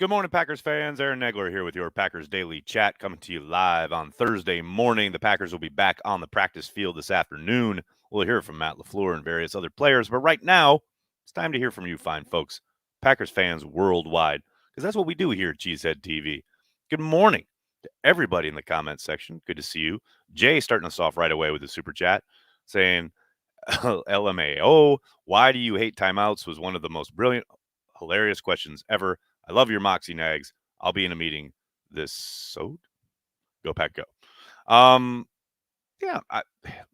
Good morning, Packers fans. Aaron Negler here with your Packers Daily Chat, coming to you live on Thursday morning. The Packers will be back on the practice field this afternoon. We'll hear from Matt LaFleur and various other players. But right now, it's time to hear from you fine folks, Packers fans worldwide, because that's what we do here at Cheesehead TV. Good morning to everybody in the comments section. Good to see you. Jay starting us off right away with a super chat saying, LMAO, why do you hate timeouts was one of the most brilliant, hilarious questions ever. I love your moxie, Nags. I'll be in a meeting this so go Pack go.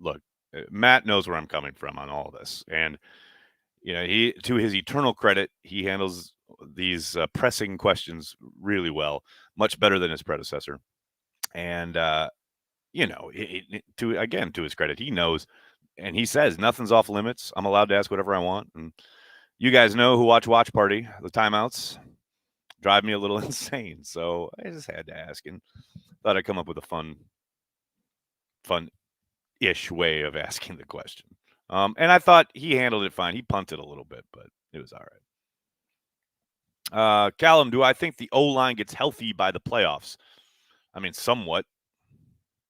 Look, Matt knows where I'm coming from on all this, and he, to his eternal credit, he handles these pressing questions really well, much better than his predecessor. And to his credit, he knows, and he says nothing's off limits. I'm allowed to ask whatever I want, and you guys know who watch Watch Party, the timeouts drive me a little insane. So I just had to ask and thought I'd come up with a fun-ish way of asking the question. And I thought he handled it fine. He punted a little bit, but it was all right. Callum, do I think the O-line gets healthy by the playoffs? I mean, somewhat.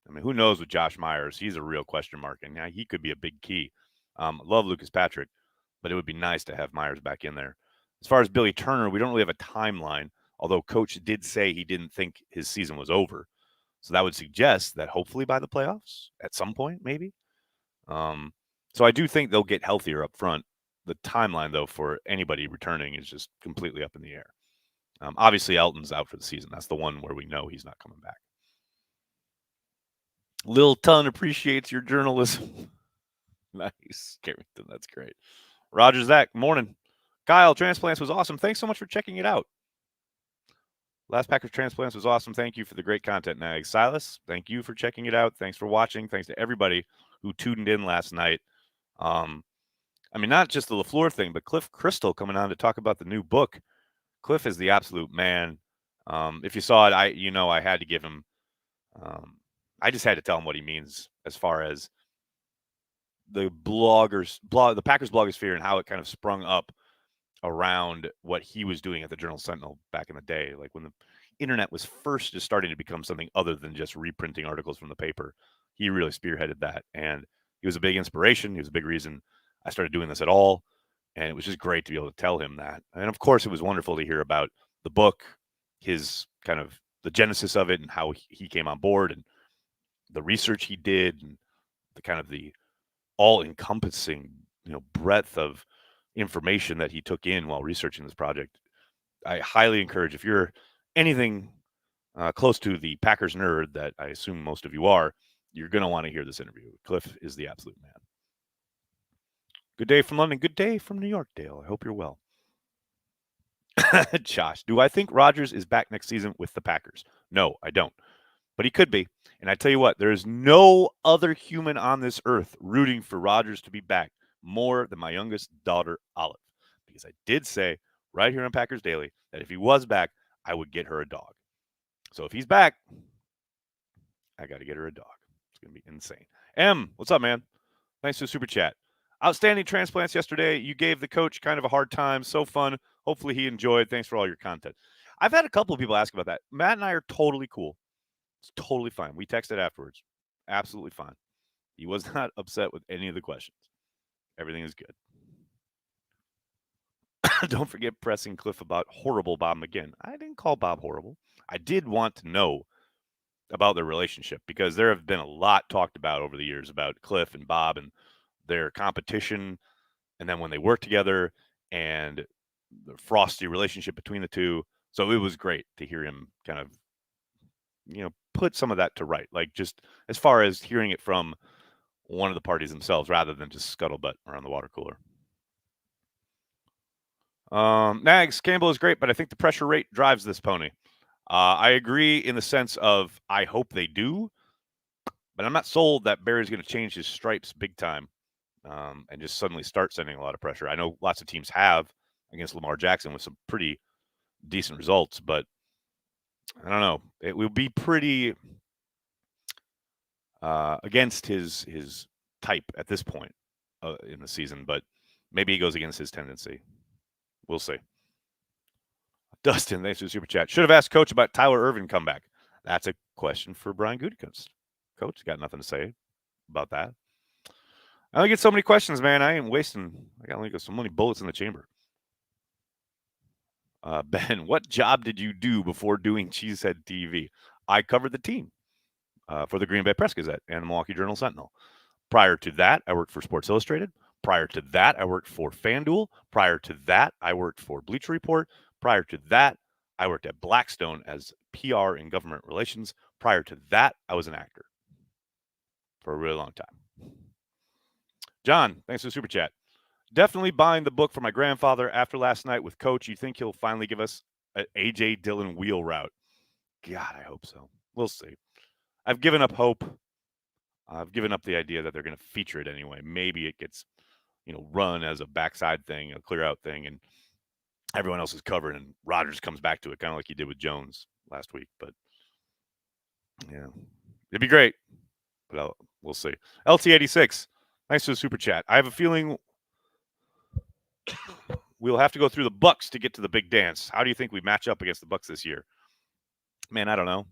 I mean, who knows with Josh Myers? He's a real question mark, and he could be a big key. Love Lucas Patrick, but it would be nice to have Myers back in there. As far as Billy Turner, we don't really have a timeline, although Coach did say he didn't think his season was over. So that would suggest that hopefully by the playoffs at some point, maybe. So I do think they'll get healthier up front. The timeline, though, for anybody returning is just completely up in the air. Obviously, Elton's out for the season. That's the one where we know he's not coming back. Lil Ton appreciates your journalism. Nice, Carrington. That's great. Roger Zach, morning. Kyle, Transplants was awesome. Thanks so much for checking it out. Last Packers Transplants was awesome. Thank you for the great content, Nag. Silas, thank you for checking it out. Thanks for watching. Thanks to everybody who tuned in last night. I mean, not just the LaFleur thing, but Cliff Crystal coming on to talk about the new book. Cliff is the absolute man. If you saw it, I had to give him I just had to tell him what he means as far as the Packers blogosphere and how it kind of sprung up around what he was doing at the Journal-Sentinel back in the day, like when the internet was first just starting to become something other than just reprinting articles from the paper. He really spearheaded that, and he was a big inspiration. He was a big reason I started doing this at all, and it was just great to be able to tell him that. And of course, it was wonderful to hear about the book, his kind of the genesis of it, and how he came on board, and the research he did, and the kind of the all-encompassing, breadth of information that he took in while researching this project. I highly encourage, if you're anything close to the Packers nerd that I assume most of you are, you're going to want to hear this interview. Cliff is the absolute man. Good day from London. Good day from New York, Dale. I hope you're well. Josh, do I think Rodgers is back next season with the Packers? No, I don't. But he could be. And I tell you what, there is no other human on this earth rooting for Rodgers to be back more than my youngest daughter, Olive. Because I did say right here on Packers Daily that if he was back, I would get her a dog. So if he's back, I got to get her a dog. It's going to be insane. M, what's up, man? Thanks for the super chat. Outstanding transplants yesterday. You gave the coach kind of a hard time. So fun. Hopefully he enjoyed. Thanks for all your content. I've had a couple of people ask about that. Matt and I are totally cool. It's totally fine. We texted afterwards. Absolutely fine. He was not upset with any of the questions. Everything is good. Don't forget pressing Cliff about horrible Bob McGinn. I didn't call Bob horrible. I did want to know about their relationship because there have been a lot talked about over the years about Cliff and Bob and their competition, and then when they work together and the frosty relationship between the two. So it was great to hear him kind of, put some of that to right. Like just as far as hearing it from one of the parties themselves rather than just scuttlebutt around the water cooler. Nags, Campbell is great, but I think the pressure rate drives this pony. I agree in the sense of I hope they do, but I'm not sold that Barry's going to change his stripes big time and just suddenly start sending a lot of pressure. I know lots of teams have against Lamar Jackson with some pretty decent results, but I don't know. It will be pretty against his type at this point in the season, but maybe he goes against his tendency. We'll see. Dustin, thanks for the super chat. Should have asked Coach about Tyler Irvin comeback. That's a question for Brian Gutekunst. Coach got nothing to say about that. I only get so many questions, man. I ain't wasting. I got only got so many bullets in the chamber. Ben, what job did you do before doing Cheesehead TV? I covered the team for the Green Bay Press Gazette and the Milwaukee Journal Sentinel. Prior to that, I worked for Sports Illustrated. Prior to that, I worked for FanDuel. Prior to that, I worked for Bleacher Report. Prior to that, I worked at Blackstone as PR and government relations. Prior to that, I was an actor for a really long time. John, thanks for the super chat. Definitely buying the book for my grandfather after last night with Coach. You think he'll finally give us an A.J. Dillon wheel route? God, I hope so. We'll see. I've given up hope. I've given up the idea that they're going to feature it anyway. Maybe it gets, run as a backside thing, a clear out thing, and everyone else is covered, and Rodgers comes back to it, kind of like he did with Jones last week. But yeah, it'd be great. But we'll see. LT86, thanks for the super chat. I have a feeling we'll have to go through the Bucks to get to the big dance. How do you think we match up against the Bucks this year? Man, I don't know.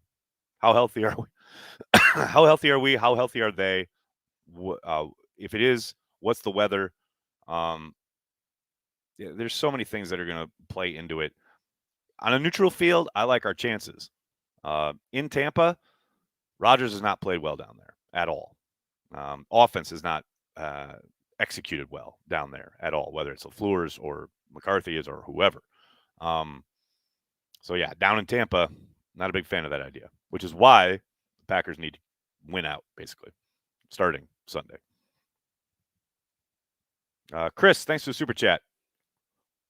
How healthy are we? How healthy are we? How healthy are they? If it is, what's the weather? There's so many things that are going to play into it. On a neutral field, I like our chances. In Tampa, Rodgers has not played well down there at all. Offense is not executed well down there at all, whether it's LaFleur's or McCarthy is or whoever. So, yeah, down in Tampa, not a big fan of that idea, which is why the Packers need to win out, basically, starting Sunday. Chris, thanks for the super chat.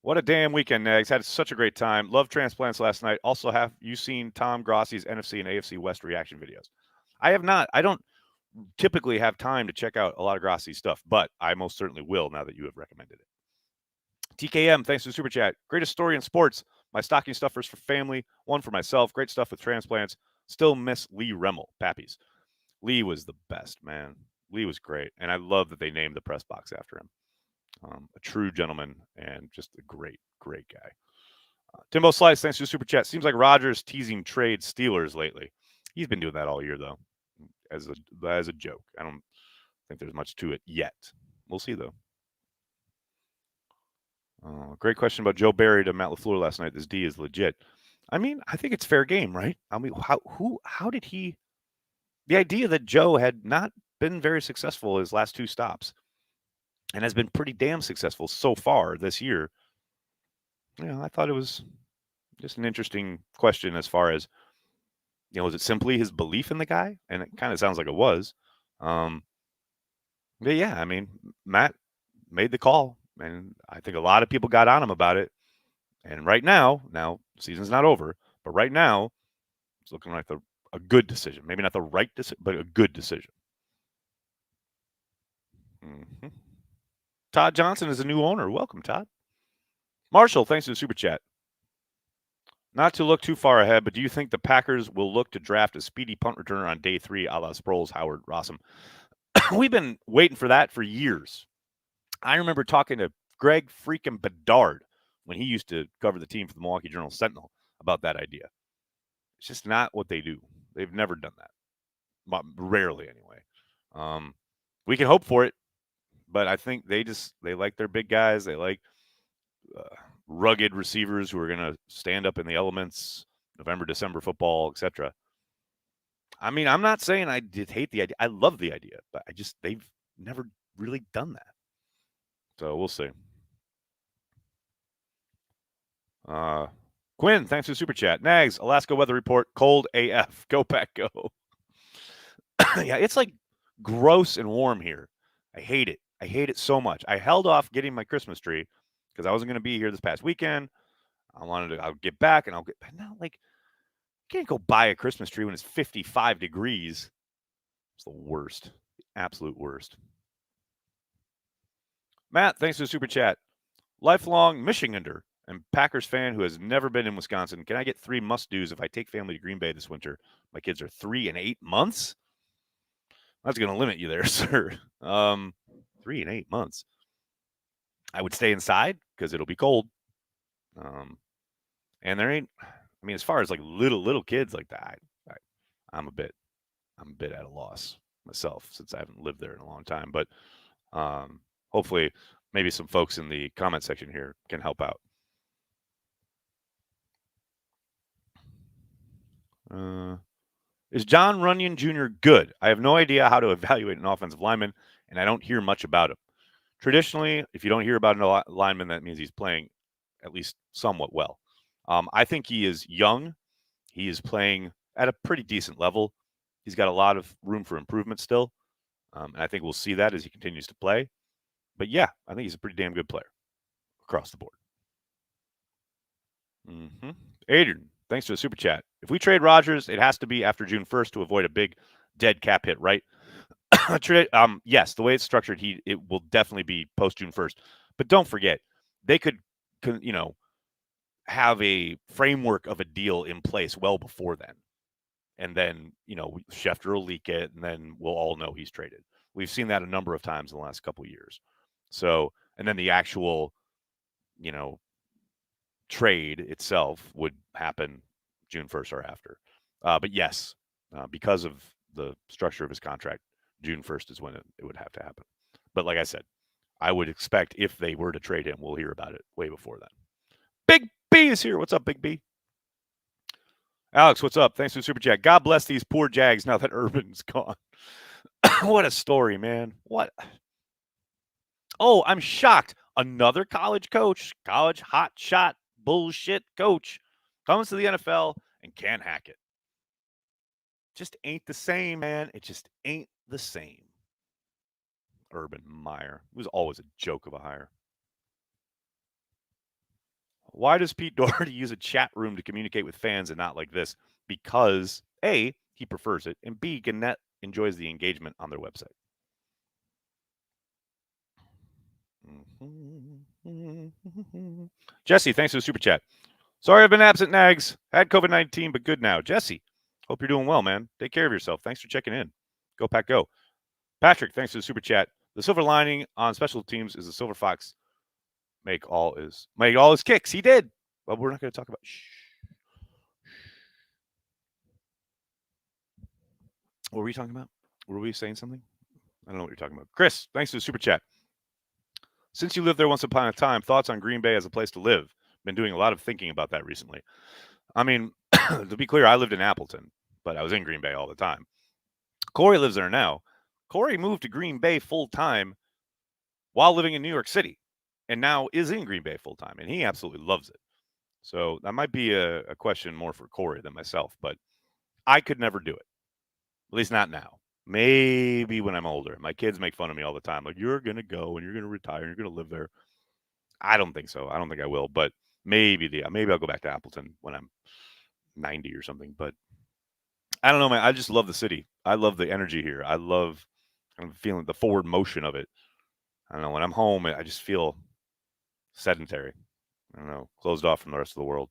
What a damn weekend, Nags. Had such a great time. Love transplants last night. Also, have you seen Tom Grossi's NFC and AFC West reaction videos? I have not. I don't typically have time to check out a lot of Grossi's stuff, but I most certainly will now that you have recommended it. TKM, thanks for the super chat. Greatest story in sports. My stocking stuffers for family, one for myself. Great stuff with transplants. Still miss Lee Remmel, Pappies. Lee was the best, man. Lee was great, and I love that they named the press box after him. A true gentleman and just a great, great guy. Timbo Slice, thanks for the super chat. Seems like Rodgers teasing trade Steelers lately. He's been doing that all year, though, as a joke. I don't think there's much to it yet. We'll see, though. Great question about Joe Barry to Matt LaFleur last night. This D is legit. I mean, I think it's fair game, right? I mean, how did he? The idea that Joe had not been very successful his last two stops and has been pretty damn successful so far this year. I thought it was just an interesting question as far as, was it simply his belief in the guy? And it kind of sounds like it was. But yeah, I mean, Matt made the call, and I think a lot of people got on him about it. And right now the season's not over, but right now it's looking like a good decision. Maybe not the right decision, but a good decision. Mm-hmm. Todd Johnson is a new owner. Welcome, Todd. Marshall, thanks for the super chat. Not to look too far ahead, but do you think the Packers will look to draft a speedy punt returner on day 3, a la Sproles, Howard, Rossum? We've been waiting for that for years. I remember talking to Greg freaking Bedard when he used to cover the team for the Milwaukee Journal Sentinel about that idea. It's just not what they do. They've never done that. Rarely, anyway. We can hope for it, but I think they like their big guys. They like rugged receivers who are going to stand up in the elements, November, December football, etc. I mean, I'm not saying I did hate the idea. I love the idea, but they've never really done that. So we'll see. Quinn, thanks for the super chat. Nags, Alaska weather report, cold AF. Go Pack, go. Yeah, it's like gross and warm here. I hate it. I hate it so much. I held off getting my Christmas tree because I wasn't going to be here this past weekend. I'll get back and but now, like, you can't go buy a Christmas tree when it's 55 degrees. It's the worst. The absolute worst. Matt, thanks for the super chat. Lifelong Michigander and Packers fan who has never been in Wisconsin. Can I get 3 must-dos if I take family to Green Bay this winter? My kids are 3 and 8 months. That's going to limit you there, sir. 3 and 8 months. I would stay inside because it'll be cold. And there ain't, I mean, as far as like little kids like that, I'm a bit at a loss myself since I haven't lived there in a long time. But hopefully, maybe some folks in the comment section here can help out. Is John Runyon Jr. good? I have no idea how to evaluate an offensive lineman, and I don't hear much about him. Traditionally, if you don't hear about a lineman, that means he's playing at least somewhat well. I think he is young. He is playing at a pretty decent level. He's got a lot of room for improvement still. And I think we'll see that as he continues to play. But yeah, I think he's a pretty damn good player across the board. Mm-hmm. Adrian, thanks for the super chat. If we trade Rodgers, it has to be after June 1st to avoid a big dead cap hit, right? Yes, the way it's structured, it will definitely be post June 1st. But don't forget, they could have a framework of a deal in place well before then. And then, Schefter will leak it, and then we'll all know he's traded. We've seen that a number of times in the last couple of years. So, and then the actual, trade itself would happen June 1st or after. But yes, because of the structure of his contract, June 1st is when it would have to happen. But like I said, I would expect if they were to trade him, we'll hear about it way before then. Big B is here. What's up, Big B? Alex, what's up? Thanks for the super chat. God bless these poor Jags now that Urban's gone. What a story, man. What? Oh, I'm shocked. Another college coach, college hot shot bullshit coach comes to the NFL and can't hack it. Just ain't the same, man. It just ain't the same. Urban Meyer. It was always a joke of a hire. Why does Pete Doherty use a chat room to communicate with fans and not like this? Because A, he prefers it, and B, Gannett enjoys the engagement on their website. Jesse, thanks for the super chat. Sorry I've been absent, Nags. Had COVID-19, but good now. Jesse, hope you're doing well, man. Take care of yourself. Thanks for checking in. Go Pack, go. Patrick, thanks for the super chat. The silver lining on special teams is the Silver Fox make all his kicks. He did. But we're not going to talk about. What were we talking about? Were we saying something? I don't know what you're talking about. Chris, thanks for the super chat. Since you lived there once upon a time, thoughts on Green Bay as a place to live? Been doing a lot of thinking about that recently. I mean, to be clear, I lived in Appleton, but I was in Green Bay all the time. Corey lives there now. Corey moved to Green Bay full time while living in New York City, and now is in Green Bay full time, and he absolutely loves it. So that might be a question more for Corey than myself, but I could never do it. At least not now. Maybe when I'm older. My kids make fun of me all the time. Like, you're going to go and you're going to retire and you're going to live there. I don't think so. I don't think I will, but maybe I'll go back to Appleton when I'm 90 or something. But I don't know, man. I just love the city. I love the energy here. I love kind of feeling the forward motion of it. I don't know. When I'm home, I just feel sedentary. I don't know, closed off from the rest of the world.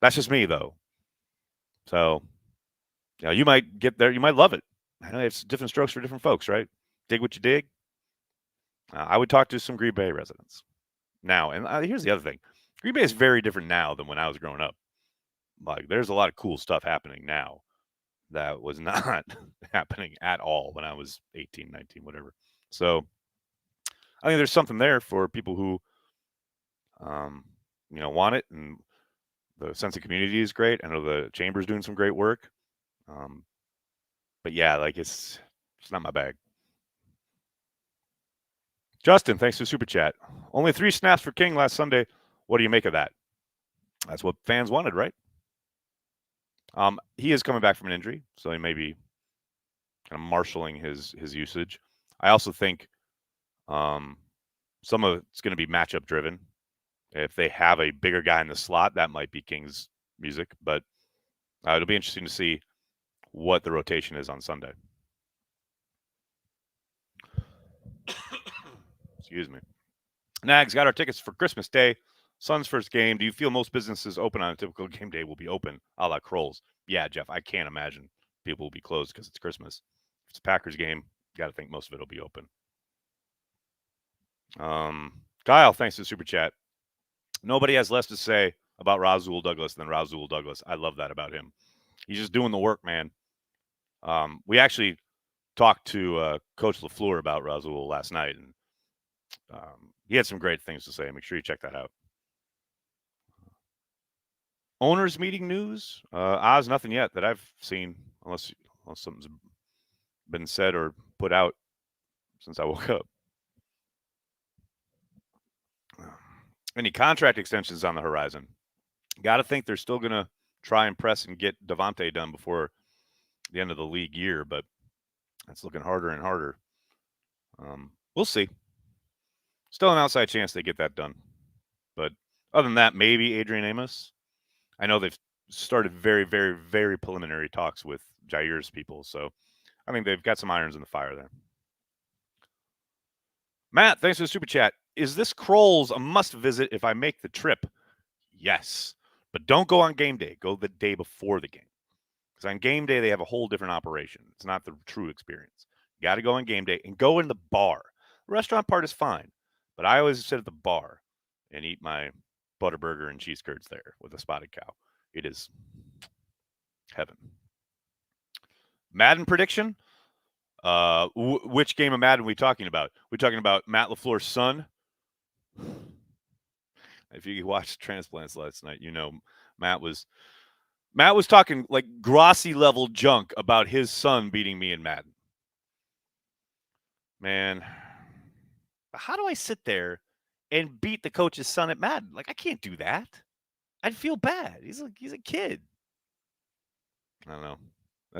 That's just me, though. So, you might get there. You might love it. I know it's different strokes for different folks, right? Dig what you dig. I would talk to some Green Bay residents now. And here's the other thing. Green Bay is very different now than when I was growing up. Like, there's a lot of cool stuff happening now that was not happening at all when I was 18, 19, whatever. So I think there's something there for people who, want it. And the sense of community is great. I know the Chamber's doing some great work. But yeah, like it's not my bag. Justin, thanks for super chat. Only 3 snaps for King last Sunday. What do you make of that? That's what fans wanted, right? He is coming back from an injury, so he may be kind of marshaling his usage. I also think some of it's going to be matchup driven. If they have a bigger guy in the slot, that might be King's music. But it'll be interesting to see what the rotation is on Sunday. Excuse me. Nags got our tickets for Christmas Day. Son's first game. Do you feel most businesses open on a typical game day will be open, a la Kroll's? Yeah, Jeff, I can't imagine people will be closed because it's Christmas. If it's a Packers game, you got to think most of it will be open. Kyle, thanks for the super chat. Nobody has less to say about Rasul Douglas than Rasul Douglas. I love that about him. He's just doing the work, man. We actually talked to Coach LaFleur about Rasul last night, and he had some great things to say. Make sure you check that out. Owners meeting news? Oz, nothing yet that I've seen, unless something's been said or put out since I woke up. Any contract extensions on the horizon? Got to think they're still going to try and press and get Devontae done before the end of the league year, but it's looking harder and harder. We'll see. Still an outside chance they get that done. But other than that, maybe Adrian Amos. I know they've started very, very, very preliminary talks with Jair's people, so I think they've got some irons in the fire there. Matt, thanks for the super chat. Is this Kroll's a must visit if I make the trip? Yes, but don't go on game day. Go the day before the game. Because on game day, they have a whole different operation. It's not the true experience. You got to go on game day and go in the bar. The restaurant part is fine, but I always sit at the bar and eat my Butterburger and cheese curds there with a spotted cow. It is heaven. Madden prediction? Which game of Madden are we talking about? We're talking about Matt LaFleur's son. If you watched Transplants last night, you know Matt was talking like Grossi level junk about his son beating me in Madden. Man, how do I sit there and beat the coach's son at Madden? Like, I can't do that. I'd feel bad. He's a kid. I don't know.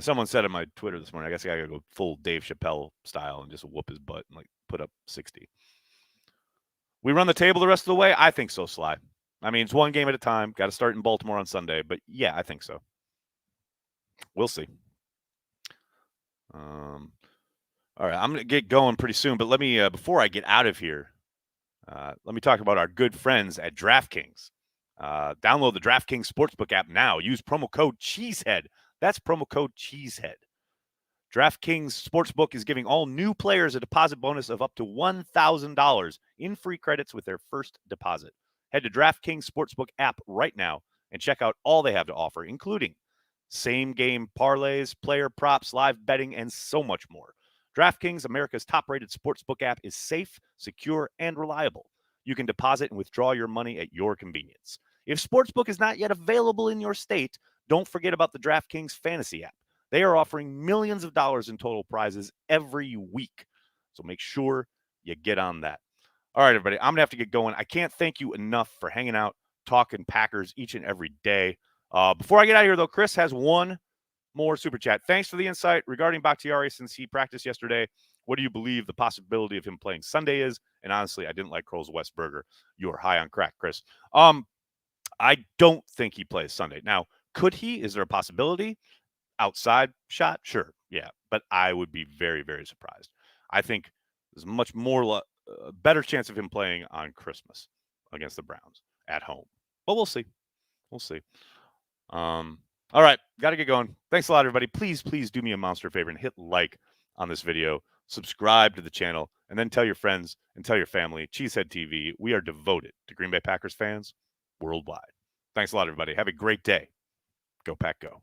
Someone said on my Twitter this morning, I guess I gotta go full Dave Chappelle style and just whoop his butt and like put up 60. We run the table the rest of the way? I think so, Sly. I mean, it's one game at a time. Got to start in Baltimore on Sunday, but yeah, I think so. We'll see. All right, I'm gonna get going pretty soon, but let me before I get out of here, let me talk about our good friends at DraftKings. Download the DraftKings Sportsbook app now. Use promo code Cheesehead. That's promo code Cheesehead. DraftKings Sportsbook is giving all new players a deposit bonus of up to $1,000 in free credits with their first deposit. Head to DraftKings Sportsbook app right now and check out all they have to offer, including same-game parlays, player props, live betting, and so much more. DraftKings, America's top-rated sportsbook app, is safe, secure, and reliable. You can deposit and withdraw your money at your convenience. If Sportsbook is not yet available in your state, don't forget about the DraftKings Fantasy app. They are offering millions of dollars in total prizes every week. So make sure you get on that. All right, everybody, I'm going to have to get going. I can't thank you enough for hanging out, talking Packers each and every day. Before I get out of here, though, Chris has one more super chat. Thanks for the insight regarding Bakhtiari since he practiced yesterday. What do you believe the possibility of him playing Sunday is? And honestly, I didn't like Kroll's West Burger. You are high on crack, Chris. I don't think he plays Sunday. Now, could he? Is there a possibility? Outside shot? Sure. Yeah. But I would be very, very surprised. I think there's much more better chance of him playing on Christmas against the Browns at home. But we'll see. We'll see. All right. Got to get going. Thanks a lot, everybody. Please, please do me a monster favor and hit like on this video. Subscribe to the channel. And then tell your friends and tell your family. Cheesehead TV. We are devoted to Green Bay Packers fans worldwide. Thanks a lot, everybody. Have a great day. Go Pack, go.